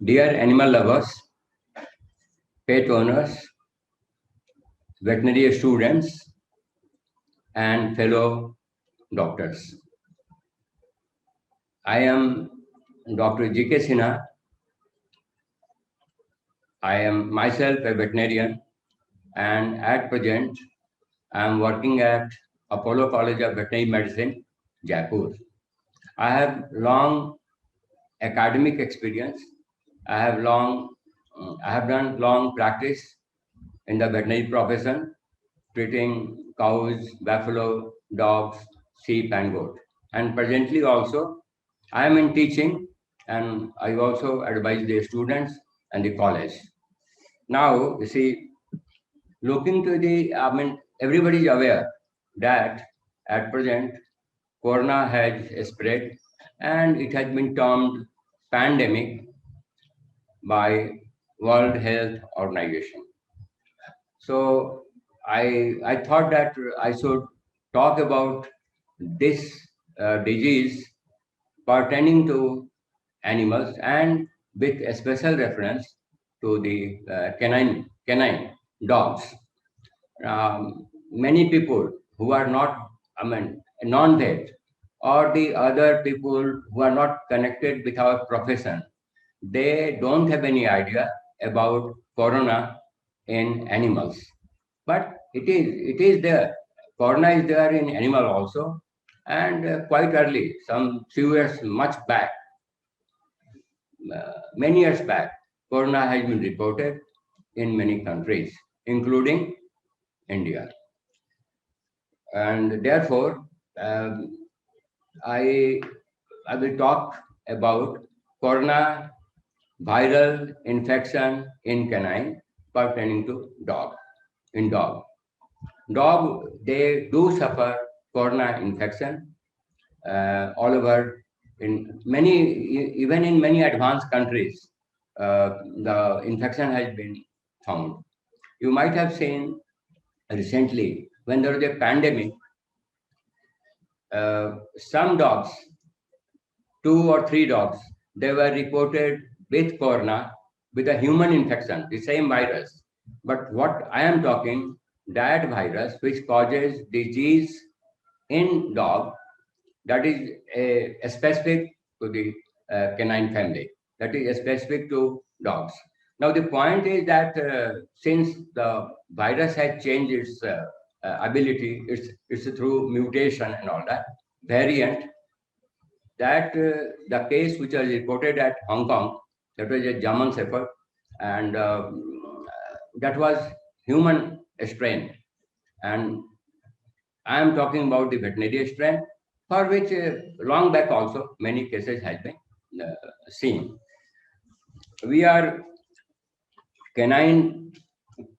Dear animal lovers, pet owners, veterinary students, and fellow doctors. I am Dr. G.K. Sinha. I am myself a veterinarian, and at present, I am working at Apollo College of Veterinary Medicine, Jaipur. I have long academic experience. I have I have done long practice in the veterinary profession, treating cows, buffalo, dogs, sheep, and goat. And presently also, I am in teaching, and I also advise the students and the college. Now, you see, looking to everybody is aware that at present, Corona has spread, and it has been termed pandemic by World Health Organization. So I thought that I should talk about this disease pertaining to animals and with a special reference to the canine dogs. Many people who are not, non-vet, or the other people who are not connected with our profession, they don't have any idea about corona in animals. But it is there. Corona is there in animal also, and quite early, some few years much back, many years back, corona has been reported in many countries, including India. And therefore, um, I, I will talk about corona viral infection in canine pertaining to dog. In dog, they do suffer corona infection all over in many, even in many advanced countries. The infection has been found. You might have seen recently when there was a pandemic, some dogs, two or three dogs, they were reported with corona, with a human infection, the same virus. But what I am talking, that virus which causes disease in dog, that is a specific to the canine family, that is specific to dogs. Now the point is that since the virus has changed its ability, it's through mutation and all that variant, that the case which was reported at Hong Kong, that was a German Shepherd, and that was human strain. And I am talking about the veterinary strain, for which long back also many cases have been seen. We are canine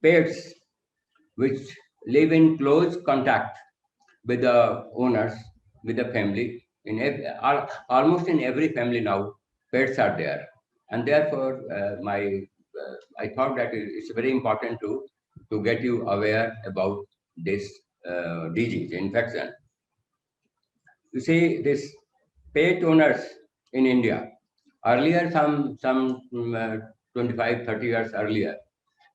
pets which live in close contact with the owners, with the family. Almost in every family now, pets are there, and therefore, I thought that it's very important to get you aware about this disease infection. You see, this pet owners in India earlier, some 25, 30 years earlier,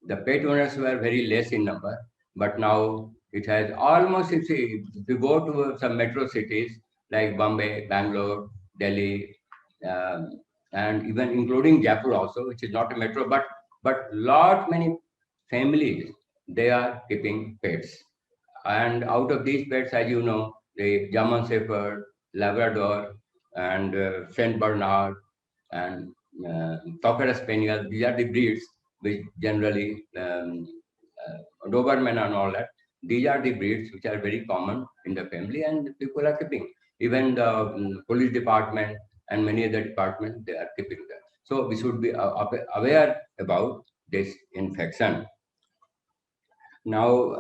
the pet owners were very less in number, but now it has almost, if you go to some metro cities like Bombay, Bangalore, Delhi, um, and even including Jaipur also, which is not a metro, but lot many families, they are keeping pets. And out of these pets, as you know, the German Shepherd, Labrador, and Saint Bernard, and Cocker Spaniel, these are the breeds which generally Doberman and all that. These are the breeds which are very common in the family, and people are keeping. Even the police department and many other departments, they are keeping them. So we should be aware about this infection. Now,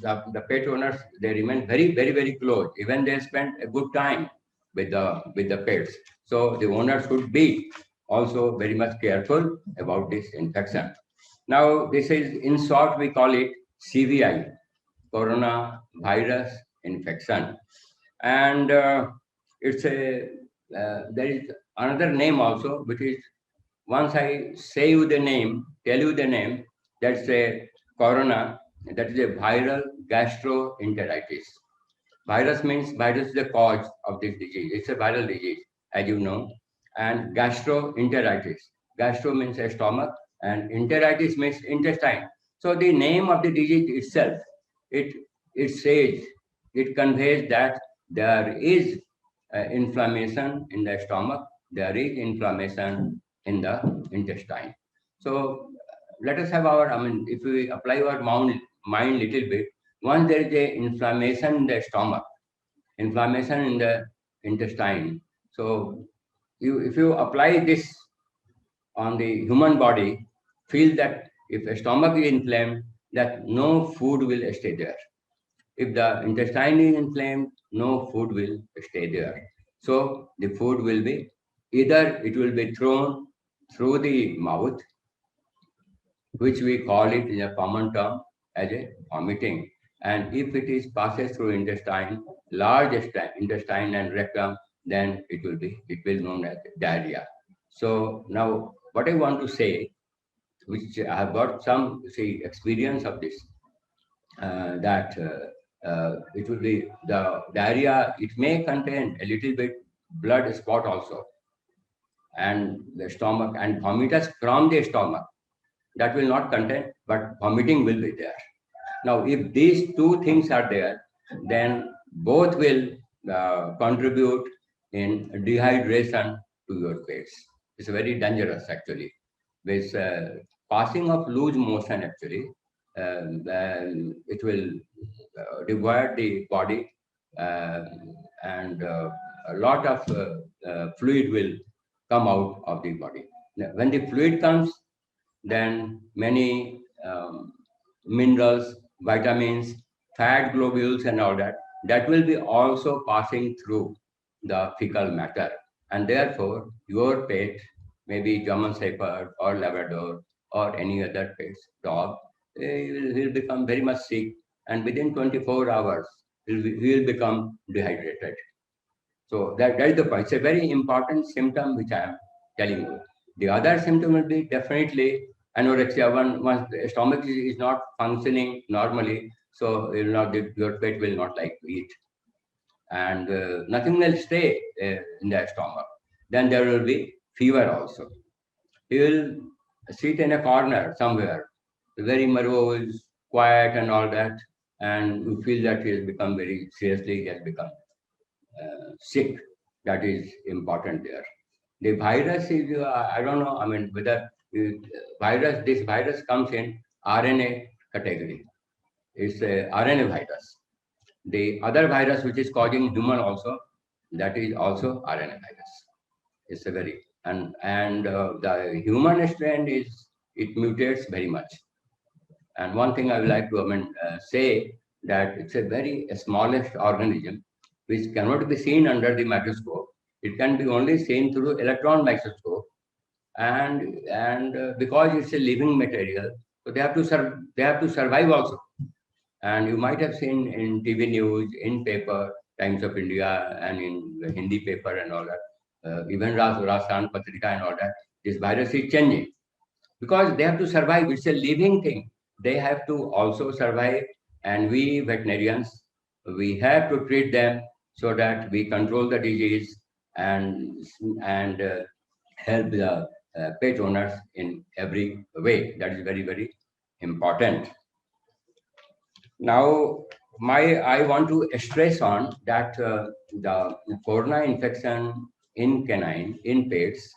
the pet owners, they remain very close. Even they spend a good time with the pets. So the owner should be also very much careful about this infection. Now, this is, in short, we call it CVI, corona virus infection. And it's there is another name also, which is once I say you the name, tell you the name, that's a corona, that is a viral gastroenteritis. Virus is the cause of this disease. It's a viral disease, as you know. And gastroenteritis. Gastro means a stomach, and enteritis means intestine. So the name of the disease itself, it it says, it conveys that there is inflammation in the stomach, there is inflammation in the intestine. So let us have our, I mean, if we apply our mind little bit, once there is a inflammation in the stomach, inflammation in the intestine. So if you apply this on the human body, feel that if the stomach is inflamed, that no food will stay there. If the intestine is inflamed, no food will stay there. So the food will be either it will be thrown through the mouth, which we call it in a common term as a vomiting. And if it is passes through intestine, large intestine and rectum, then it will be known as diarrhea. So now what I want to say, which I have got some experience of this, that it will be the diarrhea. It may contain a little bit blood spot also, and the stomach and vomitus from the stomach. That will not contain, but vomiting will be there. Now, if these two things are there, then both will contribute in dehydration to your face. It's very dangerous actually. With passing of loose motion actually, it will devoid the body, uh, and a lot of fluid will come out of the body. Now, when the fluid comes, then many minerals, vitamins, fat globules, and all that, that will be also passing through the fecal matter. And therefore, your pet, maybe German Shepherd or Labrador or any other pet, dog, he'll become very much sick. And within 24 hours, he will become dehydrated. So that is the point. It's a very important symptom which I am telling you. The other symptom will be definitely anorexia. Once the stomach is not functioning normally, so your pet will not like to eat, and nothing will stay in the stomach. Then there will be fever also. He will sit in a corner somewhere, very morose, quiet, and all that, and you feel that he has become very seriously. He has become sick. That is important there. The virus is, I don't know, I mean, whether this virus comes in RNA category. It's a RNA virus. The other virus which is causing human also, that is also RNA virus. It's a very, and the human strain is, it mutates very much. And one thing I would like to say, that it's a very smallest organism which cannot be seen under the microscope. It can be only seen through electron microscope, and because it's a living material, so they have to survive also. And you might have seen in TV news, in paper, Times of India, and in the Hindi paper and all that, even Rajasthan Patrika and all that, this virus is changing because they have to survive. It's a living thing. They have to also survive, and we veterinarians, we have to treat them so that we control the disease, and help the pet owners in every way. That is very, very important. Now, I want to stress on that the corona infection in canine, in pets,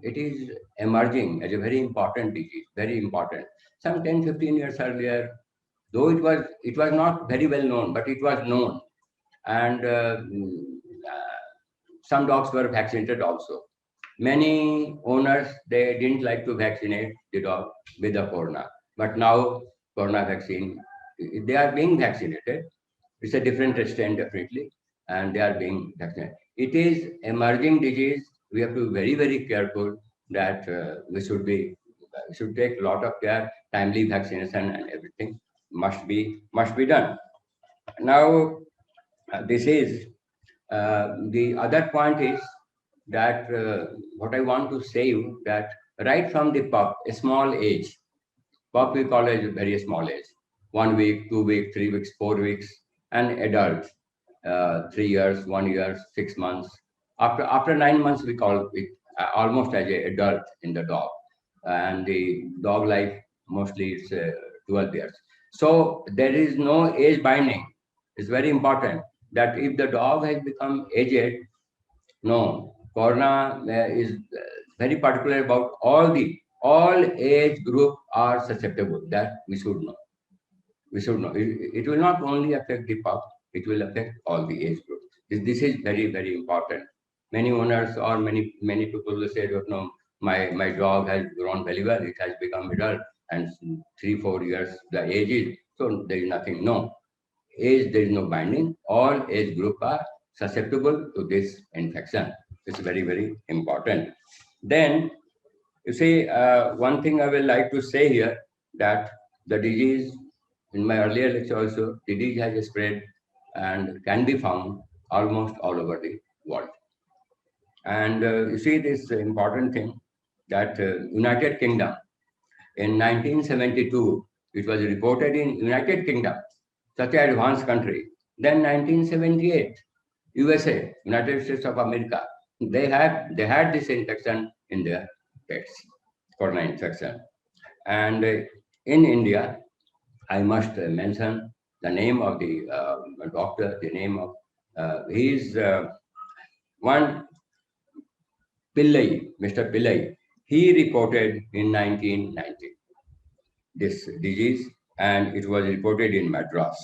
it is emerging as a very important disease, very important. Some 10, 15 years earlier, though it was not very well known, but it was known. And some dogs were vaccinated also. Many owners, they didn't like to vaccinate the dog with the corona. But now, corona vaccine, they are being vaccinated. It's a different strain, definitely, and they are being vaccinated. It is emerging disease. We have to be very, very careful that we should take a lot of care. Timely vaccination and everything must be done. Now, this is the other point is that what I want to say you that right from the pup, a small age, pup we call it a very small age, 1 week, 2 weeks, 3 weeks, 4 weeks, and adult, 3 years, 1 year, 6 months. After 9 months, we call it almost as a adult in the dog, and the dog life mostly it's 12 years. So there is no age binding. It's very important that if the dog has become aged, no, Corona is very particular about all age group are susceptible. That we should know. We should know. It will not only affect the pup; it will affect all the age groups. This is very important. Many owners or many people will say, that, no, my dog has grown very well. It has become adult, and 3 4 years the age is so there is nothing. No, age there is no binding. All age group are susceptible to this infection. It's very important. Then you see, one thing I will like to say here that the disease, in my earlier lecture also, disease has spread and can be found almost all over the world. And you see this important thing that United Kingdom in 1972, it was reported in United Kingdom, such an advanced country. Then 1978, USA, United States of America, they had this infection in their pets, corona infection. And in India, I must mention the name of the doctor, the name of he is one Pillai, Mr. Pillai. He reported in 1990 this disease, and it was reported in Madras.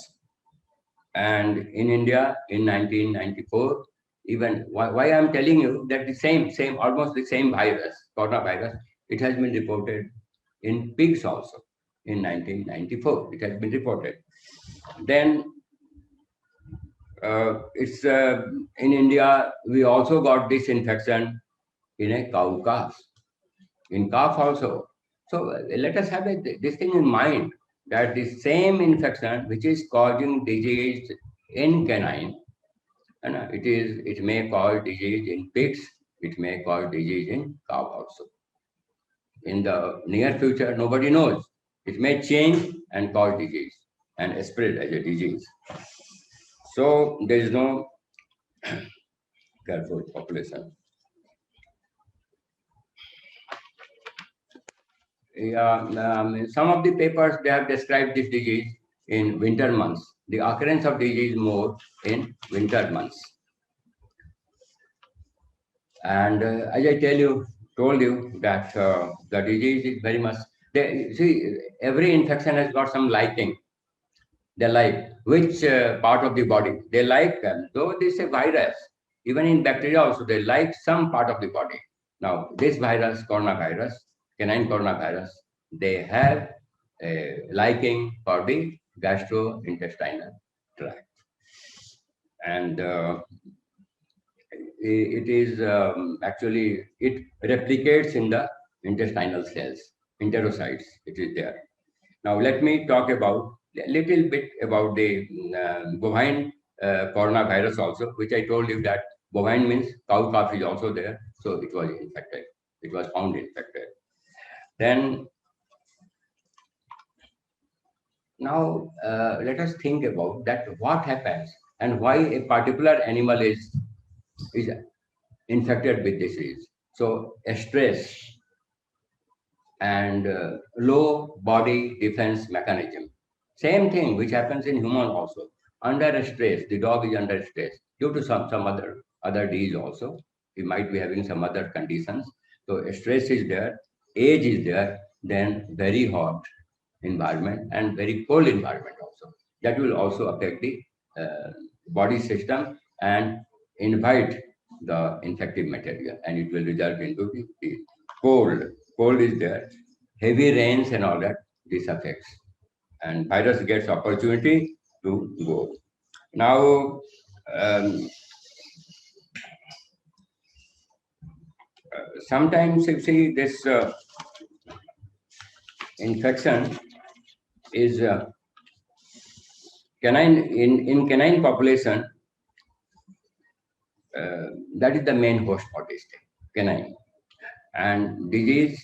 And in India in 1994, even why I'm telling you that the same, almost the same virus, coronavirus, it has been reported in pigs also in 1994. It has been reported. Then it's in India, we also got this infection in a cow calf, in calf also. So let us have this thing in mind that the same infection which is causing disease in canine, and it may cause disease in pigs, it may cause disease in cow also. In the near future, nobody knows. It may change and cause disease and spread as a disease. So there is no careful population. Some of the papers they have described this disease in winter months. The occurrence of disease more in winter months. And as I told you that the disease is very much. See, every infection has got some liking. They like which part of the body they like. Though this is a virus, even in bacteria also they like some part of the body. Now this virus, coronavirus, canine coronavirus, they have a liking for the gastrointestinal tract, and it is actually it replicates in the intestinal cells, enterocytes. It is there. Now let me talk about a little bit about the bovine coronavirus also, which I told you that bovine means cow calf is also there, so it was infected. It was found infected. Then now let us think about that. What happens and why a particular animal is infected with disease? So stress and low body defense mechanism. Same thing which happens in human also. Under stress, the dog is under stress due to some other disease also. He might be having some other conditions. So stress is there, age is there, then very hot environment and very cold environment also. That will also affect the body system and invite the infective material, and it will result into the cold. Cold is there, heavy rains and all that. This affects, and virus gets opportunity to go. Now, sometimes you see this infection is canine in canine population. that is the main host for this thing, canine. And disease,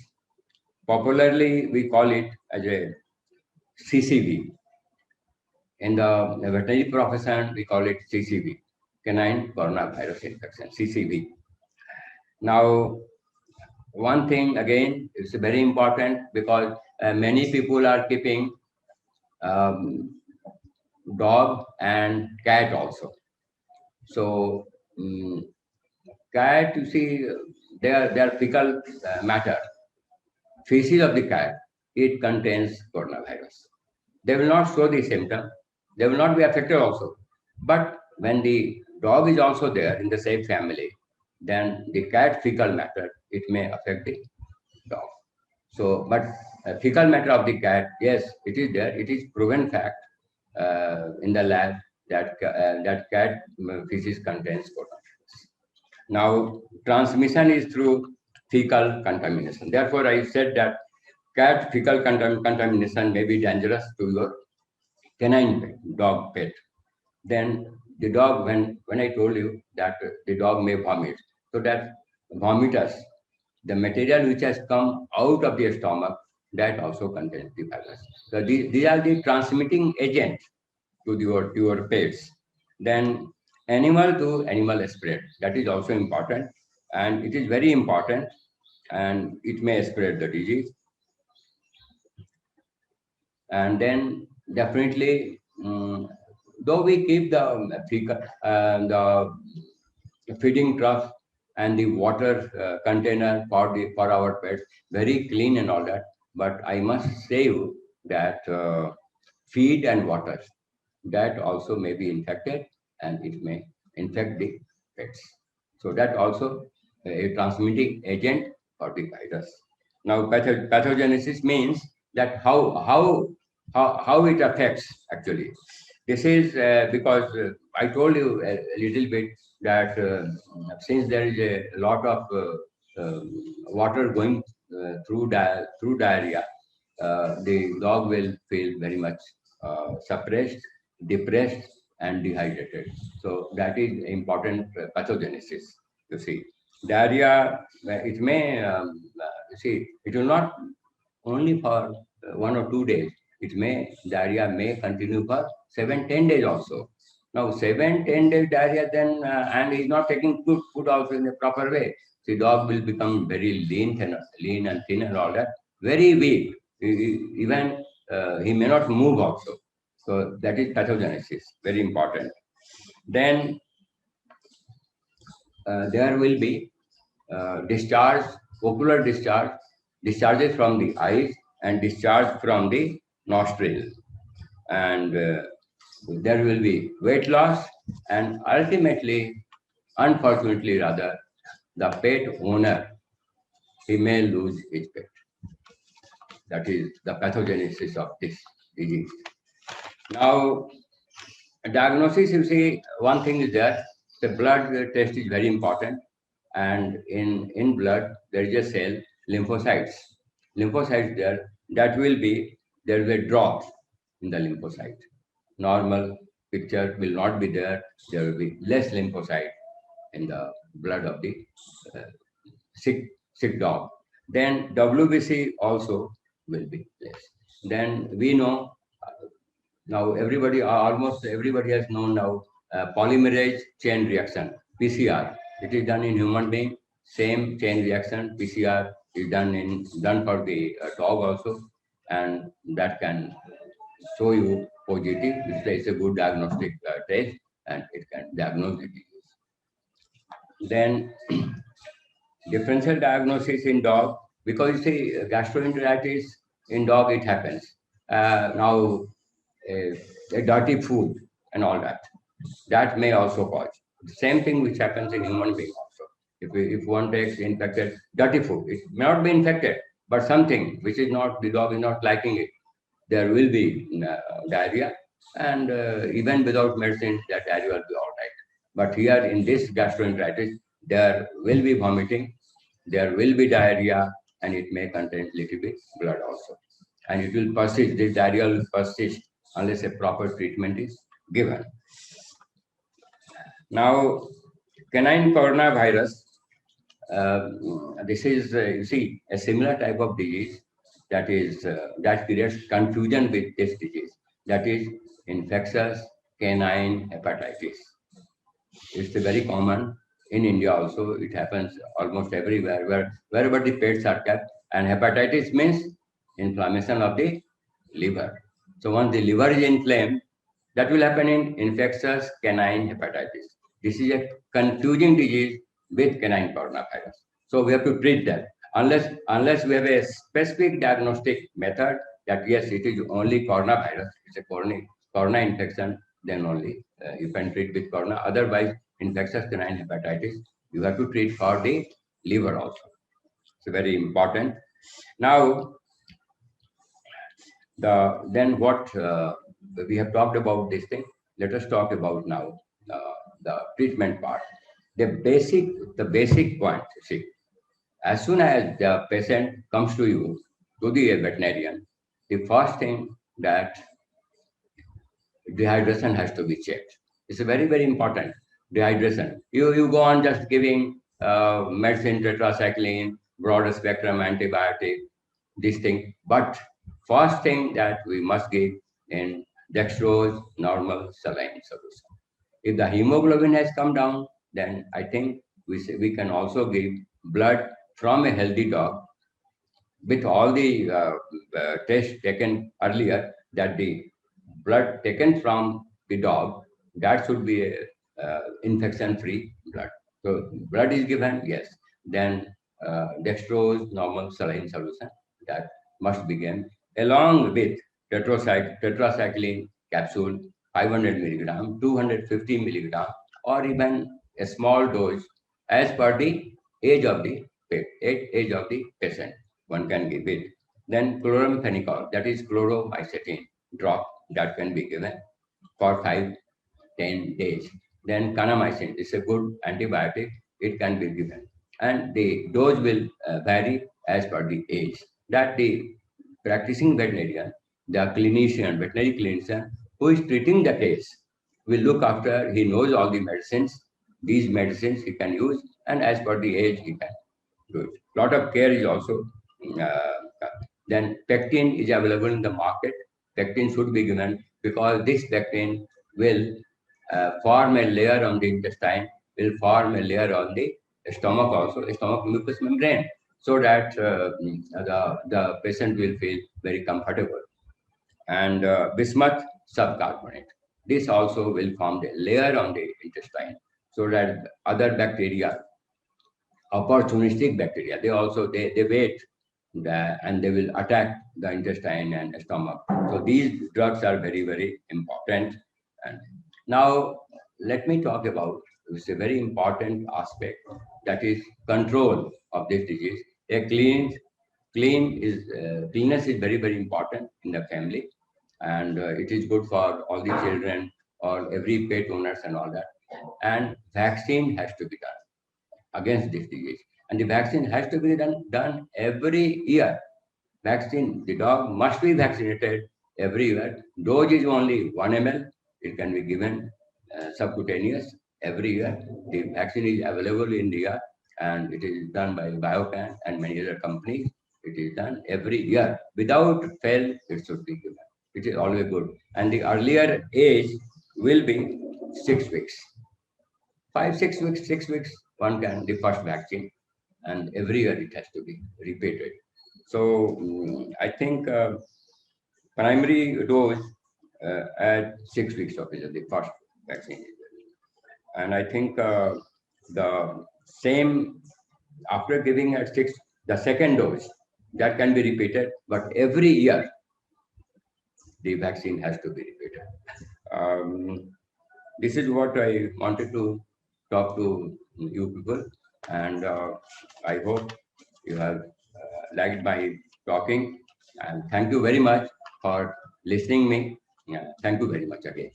popularly we call it as a CCV. In the veterinary profession, we call it CCV, canine coronavirus infection, CCV. Now, one thing again is very important because many people are keeping um, dog and cat also. So, cat, you see, they are fecal matter. Feces of the cat, it contains coronavirus. They will not show the symptom. They will not be affected also. But when the dog is also there in the same family, then the cat fecal matter, it may affect the dog. So, but fecal matter of the cat, yes, it is there. It is proven fact in the lab that that cat feces contains coronavirus. Now, transmission is through fecal contamination. Therefore, I said that cat fecal contamination may be dangerous to your canine pet, dog pet. Then the dog, when I told you that the dog may vomit, so that vomitus, the material which has come out of the stomach, that also contains the virus. So these are the transmitting agents to your pets. Then animal to animal spread, that is also important, and it is very important, and it may spread the disease. And then definitely, though we keep the feeding trough and the water container for our pets very clean and all that, but I must say you that feed and water, that also may be infected and it may infect the pets. So that also a transmitting agent for the virus. Now pathogenesis means that how it affects actually. This is because I told you a little bit that since there is a lot of water going through diarrhea, the dog will feel very much suppressed, depressed, and dehydrated. So that is important pathogenesis. You see, diarrhea, it may you see, it will not only for 1 or 2 days. It may diarrhea may continue for 7-10 days also. Now 7-10 days diarrhea, then and he's not taking good food also in a proper way. The dog will become very lean and thin and all that, very weak. Even he may not move also. So that is pathogenesis, very important. Then there will be discharge, ocular discharge, discharges from the eyes and discharge from the nostril. And there will be weight loss, and ultimately, unfortunately rather, the pet owner, he may lose his pet. That is the pathogenesis of this disease. Now, diagnosis, you see, one thing is that the blood test is very important. And in blood, there is a cell, lymphocytes. Lymphocytes there, there will be drops in the lymphocyte. Normal picture will not be there. There will be less lymphocyte in the blood of the uh, sick dog. Then WBC also will be less. Then we know now almost everybody has known now polymerase chain reaction, PCR. It is done in human being. Same chain reaction, PCR is done for the dog also, and that can show you positive. It's a good diagnostic test, and it can diagnose the disease. Then differential diagnosis in dog, because you see gastroenteritis in dog, it happens. Now a dirty food and all that, that may also cause the same thing which happens in human being also. If one takes infected dirty food, it may not be infected, but something which is not, the dog is not liking it, there will be diarrhea, and even without medicine, that diarrhea will be all right. But here in this gastroenteritis, there will be vomiting, there will be diarrhea, and it may contain little bit blood also. And it will persist, this diarrhea will persist unless a proper treatment is given. Now, canine coronavirus. This is, you see, a similar type of disease that creates confusion with this disease. That is infectious canine hepatitis. It's very common in India also. It happens almost everywhere wherever the pets are kept. And hepatitis means inflammation of the liver. So once the liver is inflamed, that will happen in infectious canine hepatitis. This is a confusing disease with canine coronavirus. So we have to treat that. Unless we have a specific diagnostic method that yes, it is only coronavirus, it's a corona infection, then only you can treat with corona. Otherwise, infectious canine hepatitis, you have to treat for the liver also. It's very important. Now, then what we have talked about this thing. Let us talk about now the treatment part. The basic point. See, as soon as the patient comes to you, to the veterinarian, the first thing that dehydration has to be checked. It's a very important dehydration. You go on just giving medicine, tetracycline, broad spectrum antibiotic, this thing. But first thing that we must give in dextrose normal saline solution. If the hemoglobin has come down, then I think we can also give blood from a healthy dog with all the tests taken earlier, that the blood taken from the dog, that should be a infection-free blood. So blood is given, yes. Then dextrose normal saline solution, that must be given along with tetracycline capsule 500 milligram, 250 milligram, or even a small dose as per the age of the age of the patient. One can give it. Then chloramphenicol, that is chloromycetin drop, that can be given for 5-10 days. Then kanamycin is a good antibiotic, it can be given. And the dose will vary as per the age. That the practicing veterinarian, the clinician, veterinary clinician who is treating the case will look after, he knows all the medicines, these medicines he can use, and as per the age he can do it. Lot of care is also then pectin is available in the market. Pectin should be given because this pectin will form a layer on the intestine, will form a layer on the stomach also, stomach mucous membrane, so that the patient will feel very comfortable. And bismuth subcarbonate, this also will form the layer on the intestine, so that other bacteria, opportunistic bacteria, they wait and they will attack the intestine and stomach. So these drugs are very important. And now let me talk about this a very important aspect, that is control of this disease. A cleanness is very important in the family, and it is good for all the children or every pet owners and all that. And vaccine has to be done against this disease. And the vaccine has to be done every year. Vaccine, the dog must be vaccinated every year. Dose is only 1 ml. It can be given subcutaneous every year. The vaccine is available in India, and it is done by Biocan and many other companies. It is done every year. Without fail, it should be given. It is always good. And the earlier age will be 6 weeks. 5, 6 weeks, 6 weeks, one can, the first vaccine, and every year it has to be repeated. So I think primary dose at 6 weeks of age, the first vaccine. And I think the same after giving at 6, the second dose, that can be repeated, but every year the vaccine has to be repeated. This is what I wanted to talk to you people, and I hope you have liked my talking, and thank you very much for listening me. Yeah, thank you very much again.